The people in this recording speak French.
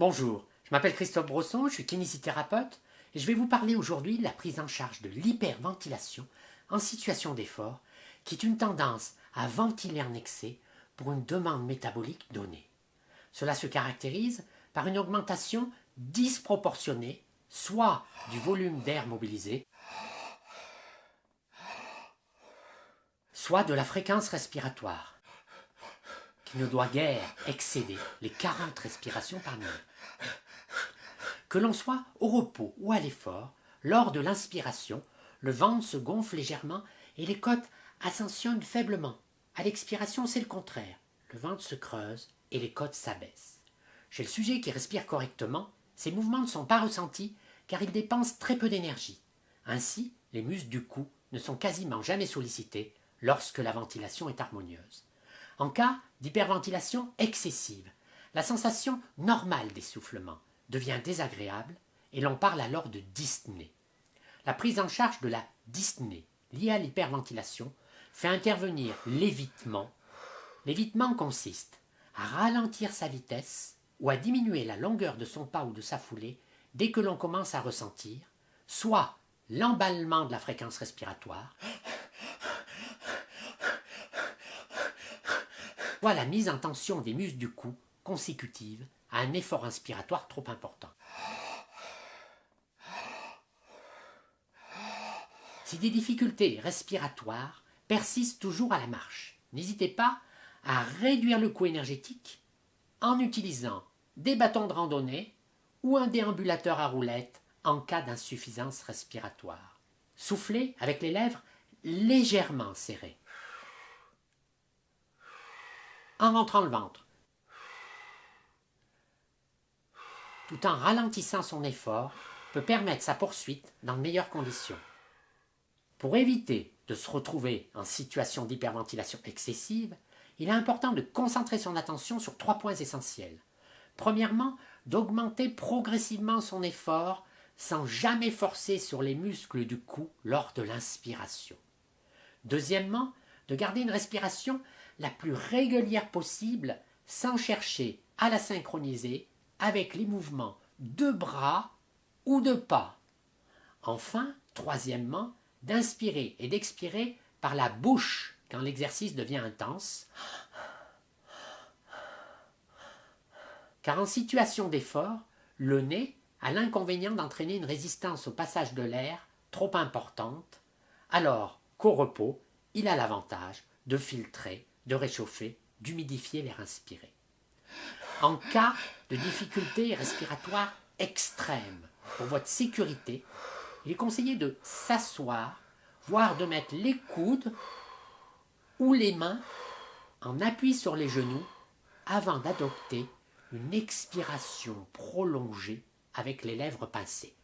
Bonjour, je m'appelle Christophe Brosson, je suis kinésithérapeute et je vais vous parler aujourd'hui de la prise en charge de l'hyperventilation en situation d'effort, qui est une tendance à ventiler en excès pour une demande métabolique donnée. Cela se caractérise par une augmentation disproportionnée, soit du volume d'air mobilisé, soit de la fréquence respiratoire, qui ne doit guère excéder les 40 respirations par minute. Que l'on soit au repos ou à l'effort, lors de l'inspiration, le ventre se gonfle légèrement et les côtes ascensionnent faiblement. À l'expiration, c'est le contraire. Le ventre se creuse et les côtes s'abaissent. Chez le sujet qui respire correctement, ces mouvements ne sont pas ressentis car ils dépensent très peu d'énergie. Ainsi, les muscles du cou ne sont quasiment jamais sollicités lorsque la ventilation est harmonieuse. En cas d'hyperventilation excessive, la sensation normale d'essoufflement devient désagréable et l'on parle alors de dyspnée. La prise en charge de la dyspnée liée à l'hyperventilation fait intervenir l'évitement. L'évitement consiste à ralentir sa vitesse ou à diminuer la longueur de son pas ou de sa foulée dès que l'on commence à ressentir soit l'emballement de la fréquence respiratoire, soit la mise en tension des muscles du cou consécutive à un effort inspiratoire trop important. Si des difficultés respiratoires persistent toujours à la marche, n'hésitez pas à réduire le coût énergétique en utilisant des bâtons de randonnée ou un déambulateur à roulettes en cas d'insuffisance respiratoire. Soufflez avec les lèvres légèrement serrées. En rentrant le ventre, tout en ralentissant son effort, peut permettre sa poursuite dans de meilleures conditions. Pour éviter de se retrouver en situation d'hyperventilation excessive, il est important de concentrer son attention sur 3 points essentiels. Premièrement, d'augmenter progressivement son effort sans jamais forcer sur les muscles du cou lors de l'inspiration. Deuxièmement, de garder une respiration la plus régulière possible sans chercher à la synchroniser avec les mouvements de bras ou de pas. Enfin, troisièmement, d'inspirer et d'expirer par la bouche quand l'exercice devient intense, car en situation d'effort, le nez a l'inconvénient d'entraîner une résistance au passage de l'air trop importante, alors qu'au repos, il a l'avantage de filtrer, de réchauffer, d'humidifier l'air inspiré. En cas de difficulté respiratoire extrême, pour votre sécurité, il est conseillé de s'asseoir, voire de mettre les coudes ou les mains en appui sur les genoux avant d'adopter une expiration prolongée avec les lèvres pincées.